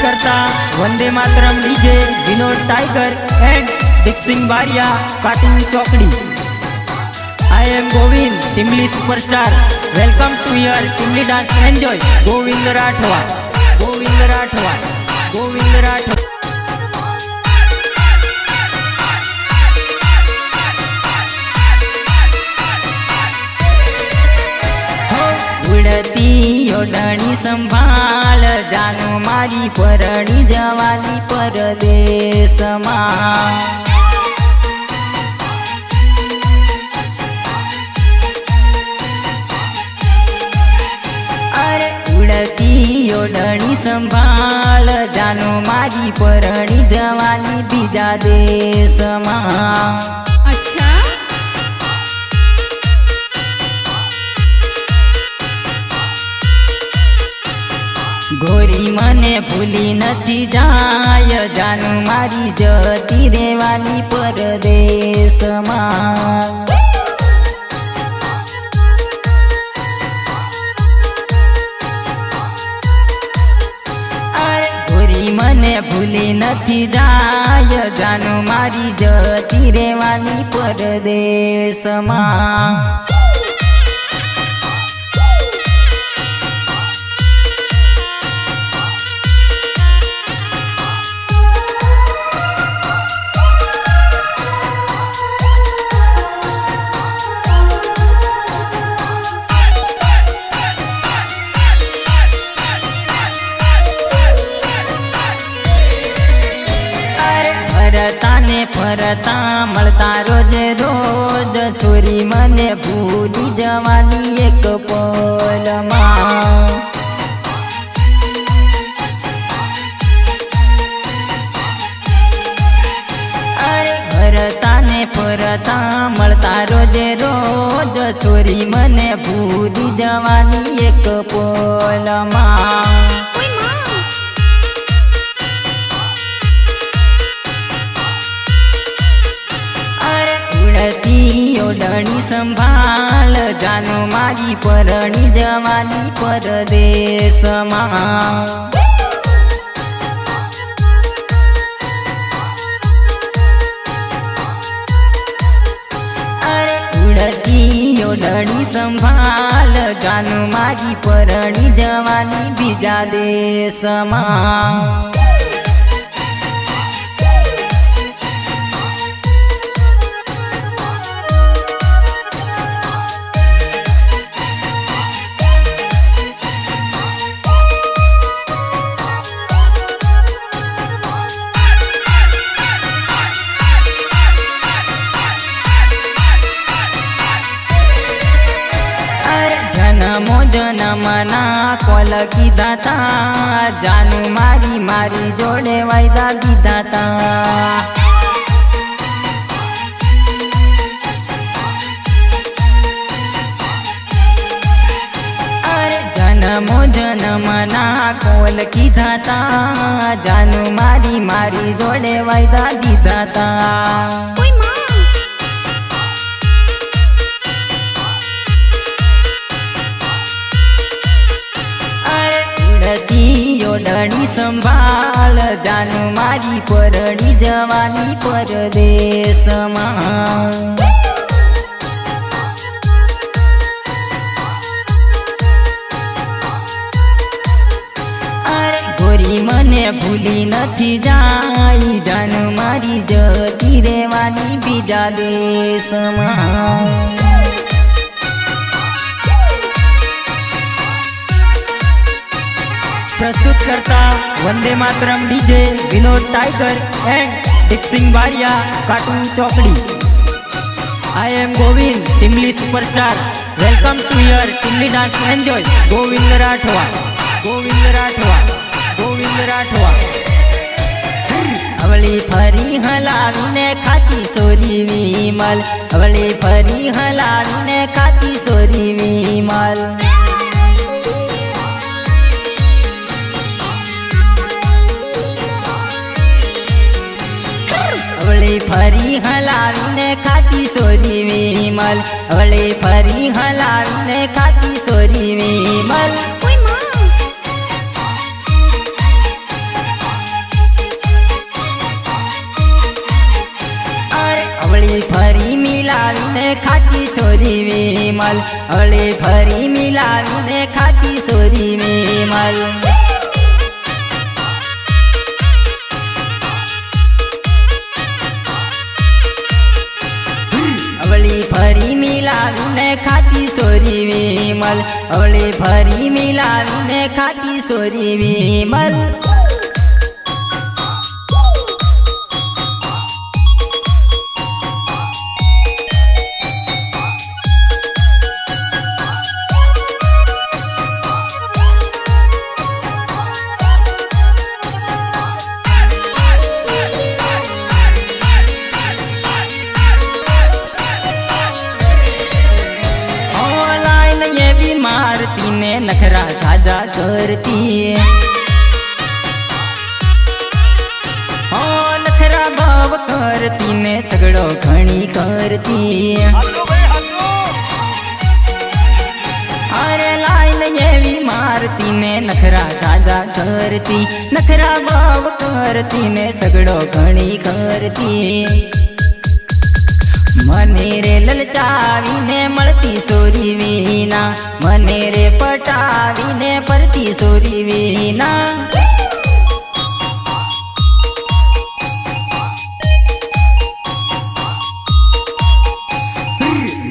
करता Vande Mataram DJ Vinod Tiger and Deep Singh Baria काटू चौकड़ी। I am Govind Timli superstar. Welcome to your Timli dance enjoy. Govind Rathwa, Govind Rathwa, Govind Rathwa. उड़ती ओढ़नी संभाल जानो मारी परणी जवानी परदेश में। अरे उड़ती ओढ़नी संभाल जानो मारी परणी जवानी बीजा देश में। गोरी मने भूली नथी जाय जानू मारी जती रेवानी परदेश में। अरे गोरी मने भूली नथी जाय जानू मारी जती रेवानी परदेश में। फरता ने फरता मलता रोज रोज छोरी मने भूली जवानी एक पल में। अरे फरता ने फरता मलता रोज रोज छोरी मने भूली जवानी एक पल में। ओढ़नी संभाल जानो मारी परणी जवानी परदेश में। अरे उड़ती ओढ़नी संभाल जानो मारी परणी जवानी बीजा देश में। जन्मो जन्मना कोल कीधा ता जानू मारी मारी जोड़े वायदा दीधा ता। अरे जन्मो जन्मना कोल कीधा ता जानू मारी मारी जोड़े वायदा दीधा ता। ओढ़नी संभाल जानू मारी परणी जवानी परदेश में। अरे गोरी मने भूली नथी जाई जानू मारी जती रेवानी बीजा देश में। प्रस्तुत करता Vande Mataram DJ Vinod Tiger and Deep Singh Baria काटू चौकड़ी। I am Govind Timli superstar. Welcome to your Timli dance enjoy. Govind Rathwa, Govind Rathwa, Govind Rathwa. अवली फरी हलावीने खाती सोरी विमल, अवली फरी हलावीने खाती सोरी विमल। अवली फरी हलावीने खाती सोरी विमल, अवली फरी हलावीने खाती सोरी विमल। છોરી વિમલ હળી ફરી મિલાવીને ખાતી સોરી વિમલ અવળી ફરી મિલાવીને ખાતી સોરી વિમલ અવળી ફરી મિલાવીને ખાતી સોરી વિમલ मारती ने नखरा झाजा करती हो नखरा भाव करती ने झगड़ो घणी करती अरे लाइन ये भी मारती ने नखरा झाजा करती नखरा भाव करती ने झगड़ो घणी करती मने रे ललचावीने मळती सोरी वीना मने रे पटावीने परती सोरी वीना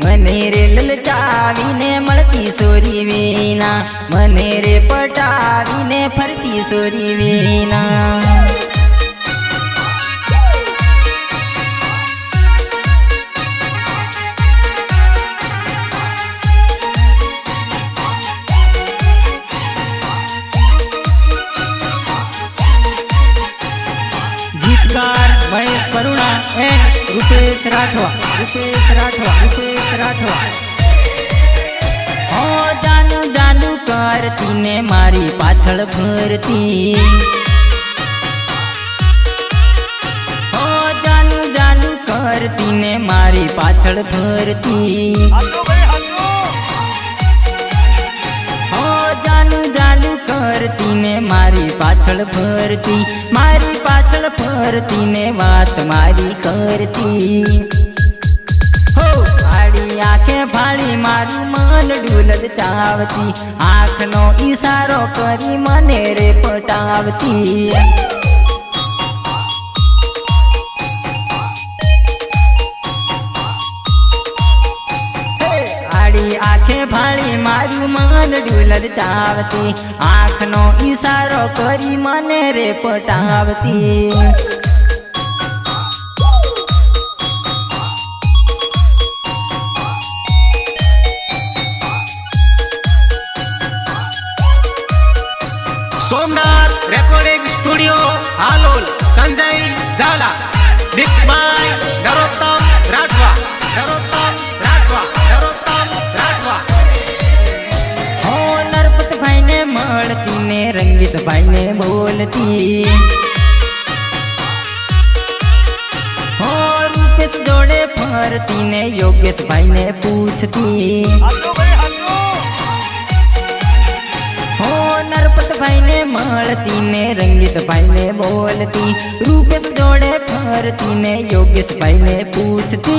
मने रे ललचावीने मळती सोरी वीना मने रे पटावीने फरती सोरी वीना महेश परुणा एंड रुपेश राठवा हो जानू जानू करती ने मारी पाछळ फरती हो जानू जानू करती ने मारी पाछळ फरती हो जानू जानू करती ने मारी पाछळ फरती मारी पाछळ फरती ने वात मारी करती हो आड़ी आंखे फाड़ी मारू मन डूलल चावती आँखनो इशारो करी मने रे पटावती आंखे फाड़ी मारू मन डूलर चावती आँखनो इशारो करी मने रे पटावती सोमनाथ रेकॉर्डिंग स्टूडियो हालोल संजय झाला मिक्स बाय नरोत्तम राठवा हो नरपत भाई ने मळती ने रंगीत भाई ने बोलती हो रूपेश जोड़े फरती ने योगेश भाई ने पूछती हो नरपत भाई ने मळती ने रंगीत भाई ने बोलती रूपेश जोड़े फरती ने योगेश भाई ने पूछती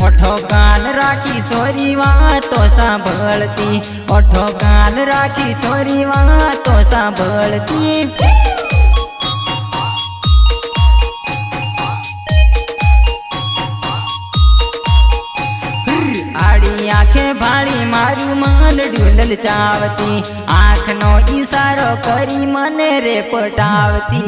ओठो कान राखी छोरी वातो सांभळती ओठो कान राखी छोरी वातो सांभळती आड़ी आंखे भाड़ी मारू मन डूलल चावती आँखनो इशारो करी मने रे पटावती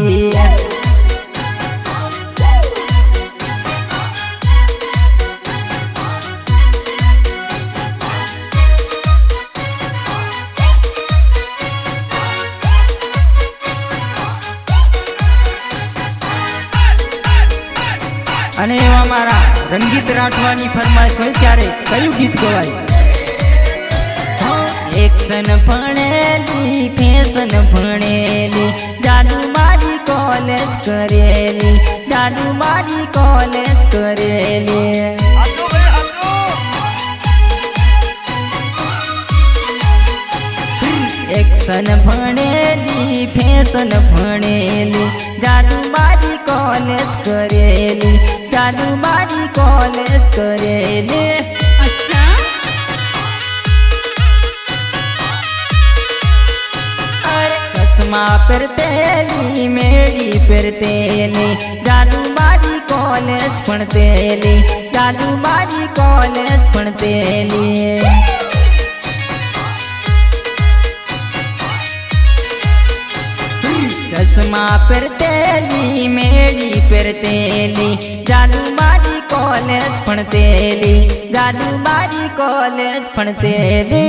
અને એવા મારા રંગીત રાઠવાની ફરમાઈશ હોય ત્યારે કયું ગીત ગવાય એક્શન ભણેલી ફેશન ભણેલી જાદુ મારી કોલેજ કરેલી જાદુ મારી કોલેજ કરેલી एक्शन भणेली फैशन भणेली जादू मारी कॉलेज करेली जादू मारी कॉलेज करेले। अच्छा अरे चश्मा पहरतेली मेड़ी पहरतेली जालू मारी कॉलेज पढ़तेली जालू मारी कॉलेज पढ़तेली। चश्मा पहरतेली मेड़ी पहरतेली जालू मारी कॉलेज पढ़तेली जालू मारी कॉलेज पढ़तेली।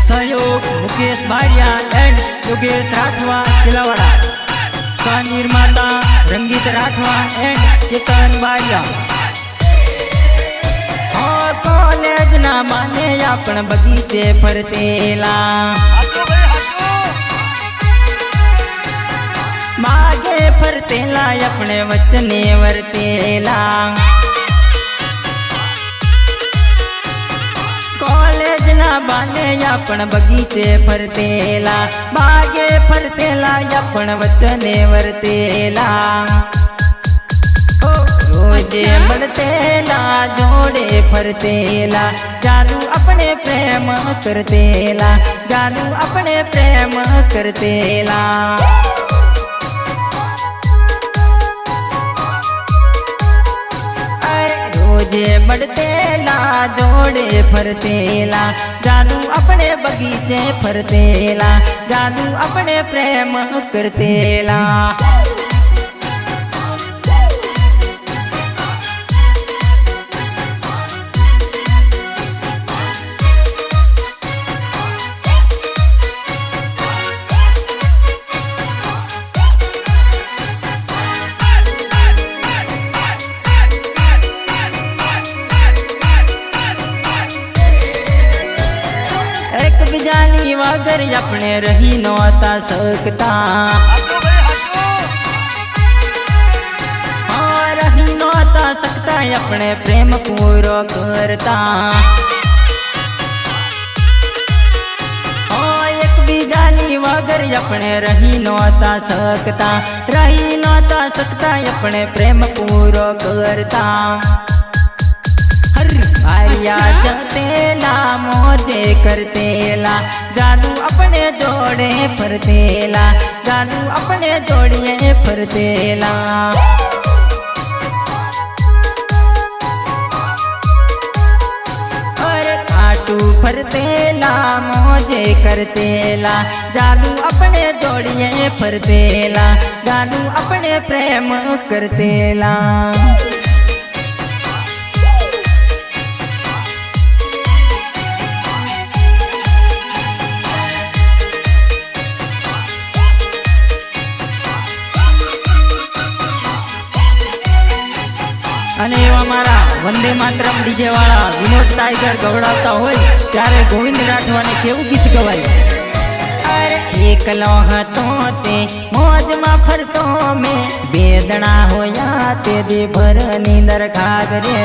सहयोग मुकेश भारिया एंड योगेश राठवा किलावाड़ा। सह निर्माता रंगीत राठवा एंड केतन भारिया। और कॉलेज ना माने अपन बगीचे फरतेला मागे फरतेला अपने वचने वरतेला। कॉलेज ना बाने अपन बगीचे फरतेला बागे फरतेला अपन वचने वरतेला। रोजे बढ़तेला जोड़े फरतेला जानू अपने प्रेम करतेला जानू अपने प्रेम करतेला। रोजे बढ़तेला जोड़े फरतेला जानू अपने बगीचे फरतेला जानू अपने प्रेम करतेला। बिजानी वगर अपने रही नौता सकता हाँ रही नौता सकता अपने प्रेम पूरो करता। हाँ एक बिजानी वगर अपने रही नौता सकता रही नौता सकता अपने प्रेम पूरो करता। भारिया जतेला मोजे करतेला जानू अपने जोड़े फरतेला जानू अपने जोड़िए फरतेला। और काटू फरतेला मोजे करतेला जानू अपने जोड़िए फरतेला जानू अपने प्रेम करतेला। અને એવા મારા વંદે માતરમ ડીજે વાળા વિનોદ ટાઈગર ગવડાવતા હોય ત્યારે ગોવિંદ રાઠવાને કેવું ગીત ગવાય। અરે એકલો હતો તે મોજમાં ફરતો મેં બેદણા હોયા તે દી ભર નીંદર ખાગરે।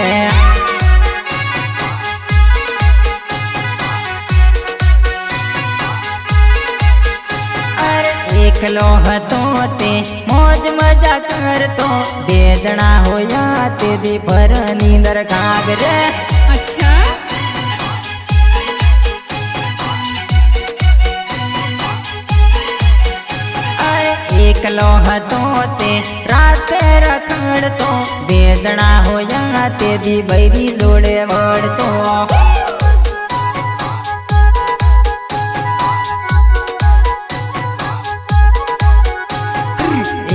એકલો હતો તે મોજ મજા કરતો બેદણા હોયા તે દી ભર નીંદર કાગરે। अच्छा એકલો હતો તે રાતે રખડતો બેદણા હોયા તે દી બૈરી જોડે વળતો।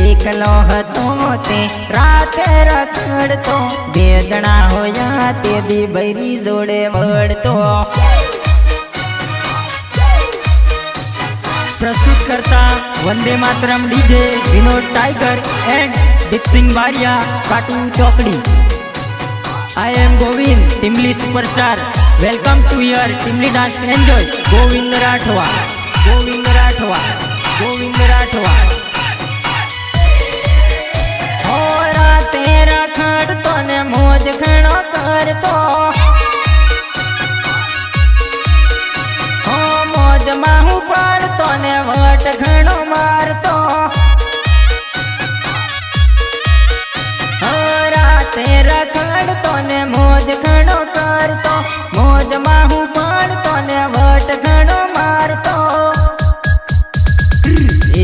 એકલો હતો તે રાતે રખડતો બેદણા હોયા તે દી બૈરી જોડે વળતો। प्रस्तुत करता Vande Mataram DJ Vinod Tiger and Deep Singh Baria काटू चौकड़ी। I am Govind Timli superstar welcome to your Timli dance enjoy Govind Rathwa Govind Rathwa Govind Rathwa. तेरा खड़तो ने मोज खड़ो करतो મોજમાં હું પાડતો ને વટ ઘણો મારતો રાતે રખડતો ને મોજ ઘણો કરતો મોજમાં હું પાડતો ને વટ ઘણો મારતો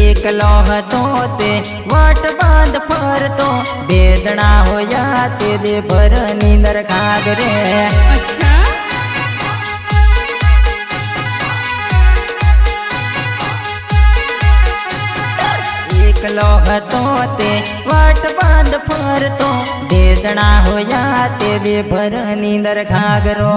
એકલો હતો તે વટ બાંધ ફરતો બેદણા હોયા તે દે ભર નીંદર ઘાઘરે अच्छा એકલો હતો તે વટ બાંધ ફરતો બેદણા હોયા તે દે ભર નીંદર ઘાઘરો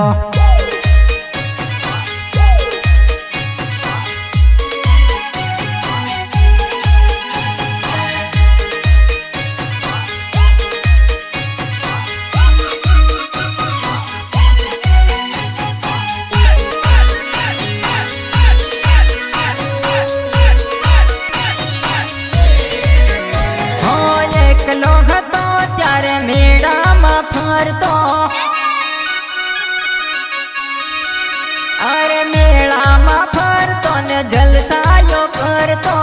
એકલો હતો ત્યારે મેળામાં ફરતો અરે મેળામાં ફરતો ને જલસાયો કરતો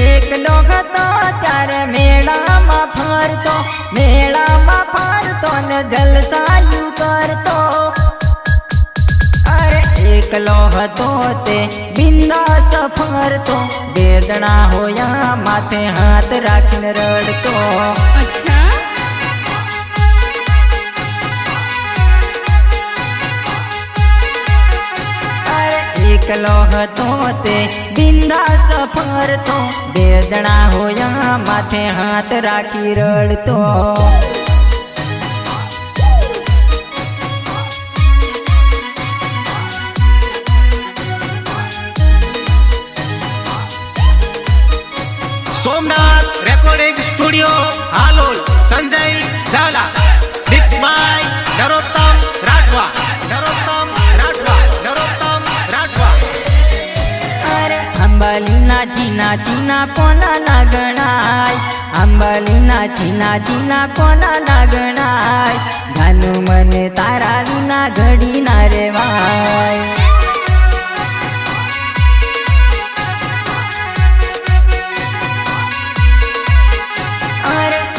એકલો હતો ત્યારે મેળામાં ફરતો ને જલસાયું કરતો એકલો હતો તે બિંદાસ ફરતો બેદણા હોયા માથે હાથ રાખીને રડતો अच्छा એકલો હતો તે બિંદાસ ફરતો બેદણા હોયા માથે હાથ રાખી રડતો Somnath recording studio Halol Sanjay Jhala mix by Narottam Rathwa અરે અંબાલીના ચીના ચીના કોના ના ગણાય અંબાલીના ચીના કોના ના ગણાય જાનું મને તારા વિના ઘડી ના રેવાય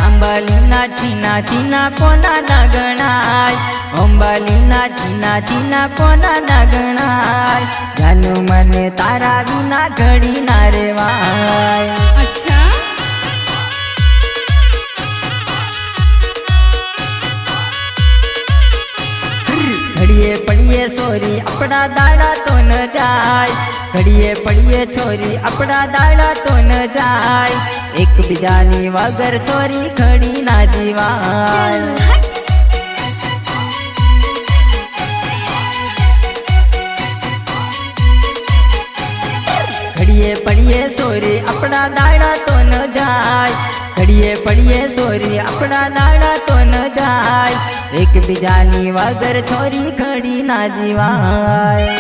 અંબાલીના ચીના કોના ના ગણાય અંબાલીના ચીના કોના ના ગણાય જાનું મને તારા વિના ઘડી ના રેવાય अच्छा ઘડીએ પડીએ સોરી આપણા દાડા તો ન જાય ઘડીએ પડીએ છોરી આપણા દાડા તો ન જાય એકબીજાની વગર સોરી ઘડી ના જીવાય ઘડીએ પડીએ સોરી આપણા દાડા તો ન જાય ઘડીએ પડીએ સોરી આપણા દાડા તો ન જાય એકબીજાની વગર છોરી ઘડી ના જીવાય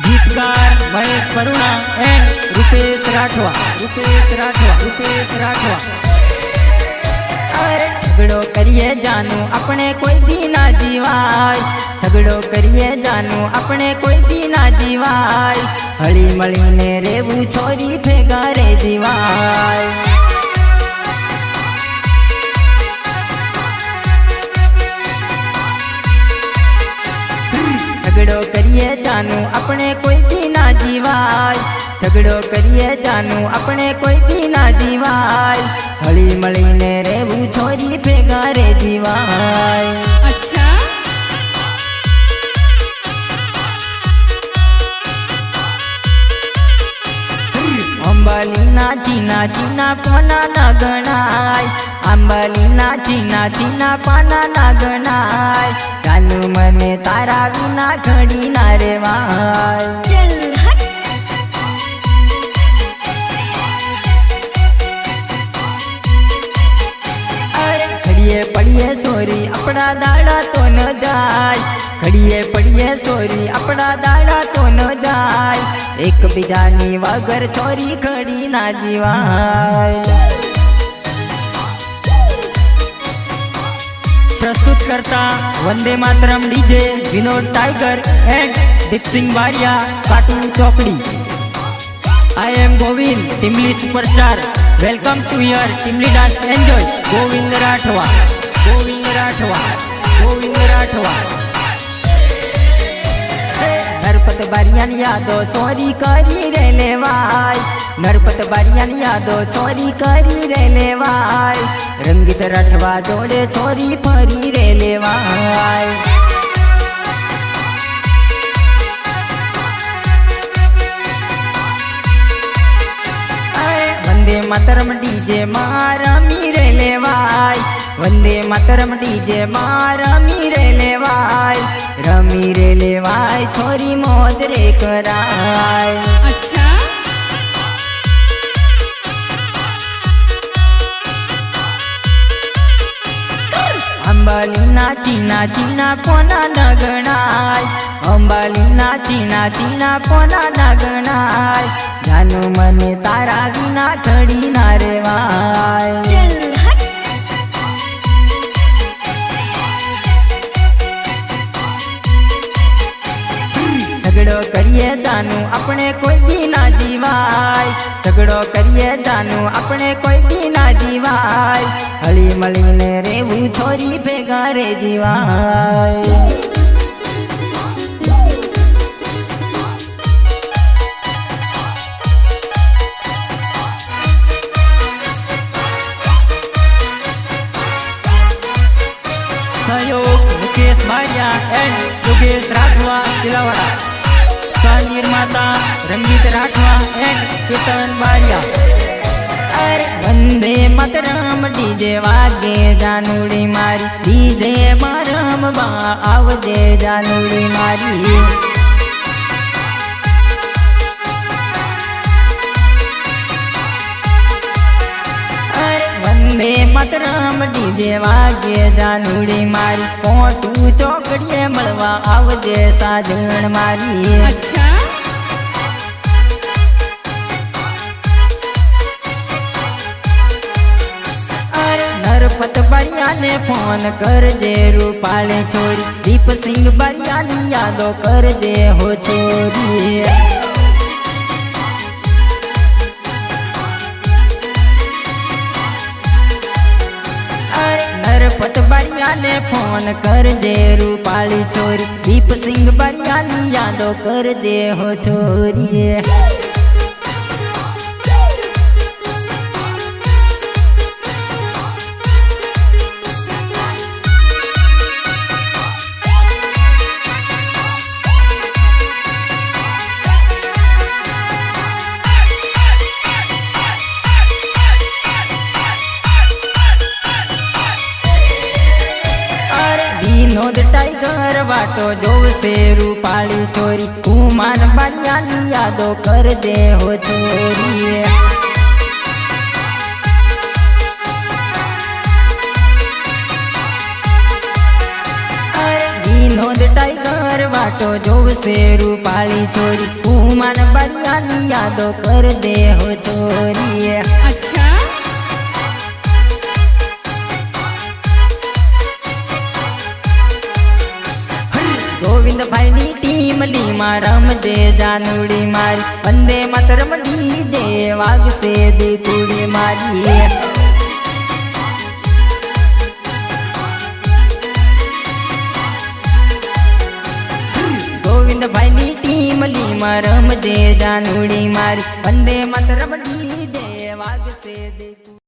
ગીતકાર મહેશ પરુણા એન્ડ રૂપેશ રાઠવા અરે ઝઘડો કરીએ જાનું આપણે કોઈ દી ના જીવાય ઝઘડો કરીએ જાનું આપણે કોઈ દી ના જીવાય હળી મળીને રેવું છોરી ભેગા રે જીવાય ઝઘડો કરીએ જાનું આપણે કોઈ દી ના જીવાય ઝઘડો કરીએ જાનું આપણે કોઈ દી ના જીવાય હળી મળીને રેવું છોરી ભેગા રે જીવાય अच्छा અંબાલીના ચીના કોના ના ગણાય અંબાલીના ચીના કોના ના ગણાય જાનું મને તારા વિના ઘડી ના રેવાય चल हट ઘડીએ પડીએ સો સોરી આપણા દાડા તો ન જાય, ઘડીએ પડીએ સોરી આપણા દાડા તો ન જાય, એકબીજાની વગર સોરી ઘડી ના જીવાય. प्रस्तुत करता Vande Mataram DJ Vinod Tiger and Deepsingh Baria काटू चौकड़ी. I am Govind Timli superstar. Welcome to your Timli dance enjoy. Govind Rathwa, Govind Rathwa, Govind Rathwa. Narpat बारियान यादो चोरी करी रे लेवाय, नरपत बारियान यादो चोरी करी रे लेवाय, रंगीत राठवा जोड़े चोरी फरी रे लेवाय. वंदे मातरम डीजे मारमी रे लेवाय, वंदे मातरम डीजे मारमी रे लेवाय, रमी रे लेवाय छोरी मौज रे कराय. अच्छा अंबालीना चीना चीना कोना नगणाय, अंबालीना चीना चीना कोना नगणाय, जानू मने तारा विना खड़ी ना रेवाय. चल हट. झगड़ो करिए जानू अपने कोई दी ना जीवाय, झगड़ो करिए जानू अपने कोई दी ना जीवाय, हली मली ने रेवू छोरी भेगा रे जीवाय. सहयोग मुकेश बारिया एंड योगेश राठवा तिलावाड़ा. सह निर्माता रंगीत राठवा एंड केतन बारिया. वंदे मातरम डीजे वागे जानूड़ी मारी, डीजे मारम बा आवजे जानूड़ी मारी. वंदे मातरम डीजे वागे जानूड़ी मारी, कोटू चौकड़िए मळवा आवजे साजण मारी. अच्छा नरपत बारिया ने फोन कर जे रूपाली छोरी, दीप सिंह बारिया नी यादो कर जे हो छोरी. नरपत बारिया ने फोन कर जे रूपाली छोरी, दीप सिंह बारिया नी यादो कर जे हो छोरी. विनोद टाइगर वाटो जोवसे रूपाली छोरी, कुमार बारिया नी यादो कर दे हो छोरी. विनोद टाइगर वाटो जोवसे रूपाली छोरी, कुमार बारिया नी यादो कर दे हो छोरी. अच्छा गोविंद भाई नी टीम लीमा रमजे जानूड़ी मारी, वंदे मातरम डीजे वाग से दी तूड़ी मारी. गोविंद भाई नी टीम लीमा रमजे जानूड़ी मारी, वंदे मातरम डीजे वाग से दी